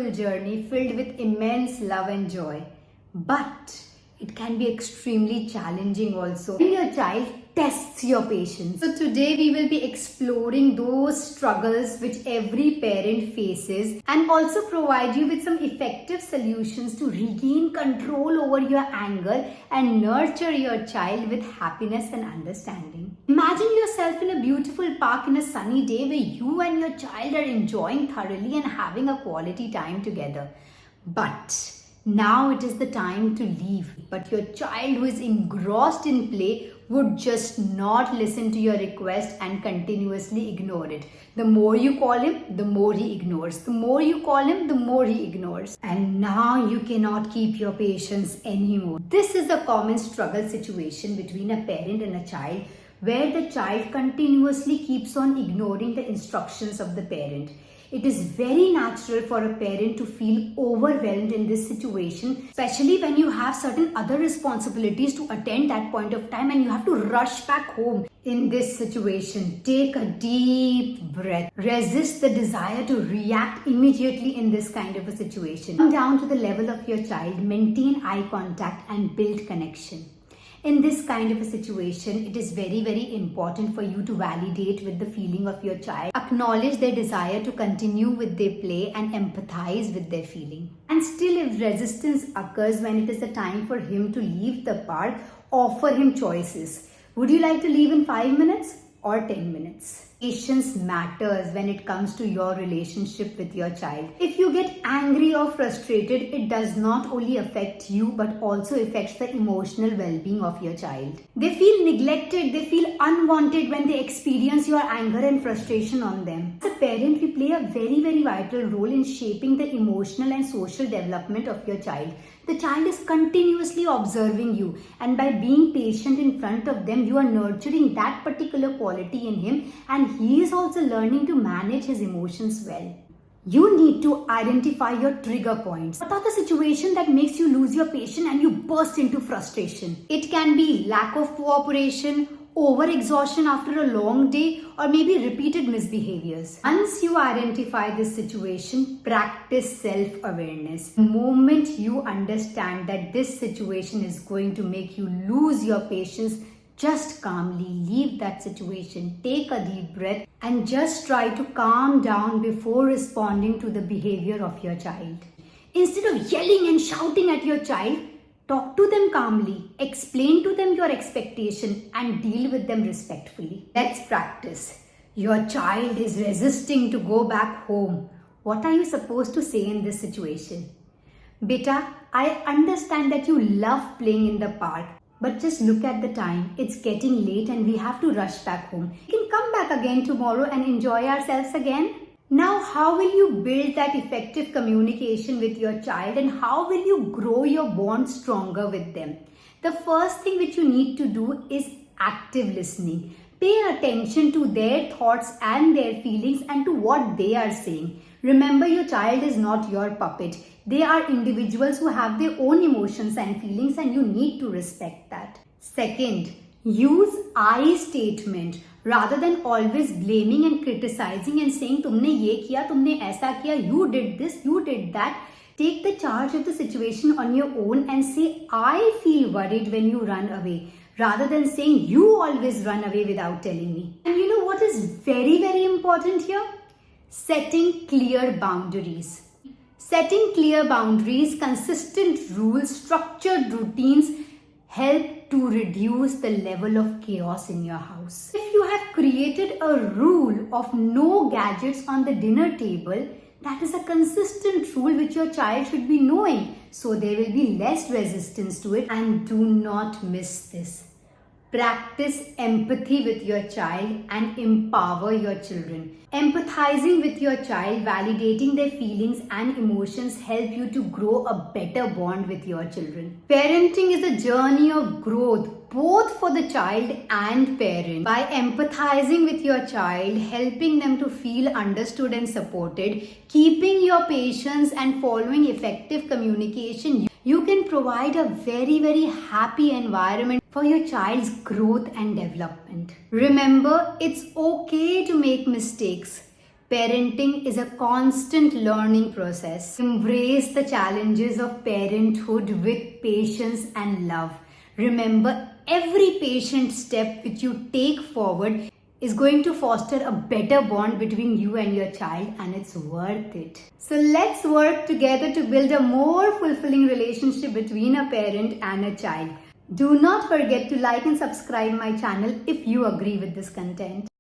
beautiful journey filled with immense love and joy. But it can be extremely challenging also when your child tests your patience. So today we will be exploring those struggles which every parent faces and also provide you with some effective solutions to regain control over your anger and nurture your child with happiness and understanding. Imagine yourself in a beautiful park in a sunny day where you and your child are enjoying thoroughly and having a quality time together. But now it is the time to leave, but your child who is engrossed in play would just not listen to your request and continuously ignore it. The more you call him, the more he ignores. The more you call him, the more he ignores. And now you cannot keep your patience anymore. This is a common struggle situation between a parent and a child where the child continuously keeps on ignoring the instructions of the parent. It is very natural for a parent to feel overwhelmed in this situation, especially when you have certain other responsibilities to attend that point of time and you have to rush back home. In this situation, take a deep breath. Resist the desire to react immediately in this kind of a situation. Come down to the level of your child, maintain eye contact and build connection. In this kind of a situation, it is very, very important for you to validate with the feeling of your child. Acknowledge their desire to continue with their play and empathize with their feeling. And still, if resistance occurs when it is the time for him to leave the park, offer him choices. Would you like to leave in 5 minutes or 10 minutes? Patience matters when it comes to your relationship with your child. If you get angry or frustrated, it does not only affect you but also affects the emotional well-being of your child. They feel neglected, they feel unwanted when they experience your anger and frustration on them. As a parent, we play a very, very vital role in shaping the emotional and social development of your child. The child is continuously observing you, and by being patient in front of them, you are nurturing that particular quality in him, and he is also learning to manage his emotions well. You need to identify your trigger points. What are the situations that makes you lose your patience and you burst into frustration? It can be lack of cooperation, overexhaustion after a long day, or maybe repeated misbehaviors. Once you identify this situation, practice self-awareness. The moment you understand that this situation is going to make you lose your patience, just calmly leave that situation, take a deep breath and just try to calm down before responding to the behavior of your child. Instead of yelling and shouting at your child, talk to them calmly, explain to them your expectation and deal with them respectfully. Let's practice. Your child is resisting to go back home. What are you supposed to say in this situation? Beta, I understand that you love playing in the park, but just look at the time. It's getting late and we have to rush back home. We can come back again tomorrow and enjoy ourselves again. Now, how will you build that effective communication with your child and how will you grow your bond stronger with them? The first thing which you need to do is active listening. Pay attention to their thoughts and their feelings and to what they are saying. Remember, your child is not your puppet. They are individuals who have their own emotions and feelings and you need to respect that. Second, use I statement. Rather than always blaming and criticizing and saying, तुमने ये किया, तुमने ऐसा किया, you did this, you did that. Take the charge of the situation on your own and say, I feel worried when you run away. Rather than saying, you always run away without telling me. And you know what is very, very important here? Setting clear boundaries. Setting clear boundaries, consistent rules, structured routines help to reduce the level of chaos in your house. If you have created a rule of no gadgets on the dinner table, that is a consistent rule which your child should be knowing. So there will be less resistance to it. And do not miss this. Practice empathy with your child and empower your children. Empathizing with your child, validating their feelings and emotions help you to grow a better bond with your children. Parenting is a journey of growth, both for the child and parent. By empathizing with your child, helping them to feel understood and supported, keeping your patience and following effective communication, you can provide a very, very happy environment for your child's growth and development. Remember, it's okay to make mistakes. Parenting is a constant learning process. Embrace the challenges of parenthood with patience and love. Remember, every patient step which you take forward is going to foster a better bond between you and your child, and it's worth it. So let's work together to build a more fulfilling relationship between a parent and a child. Do not forget to like and subscribe my channel if you agree with this content.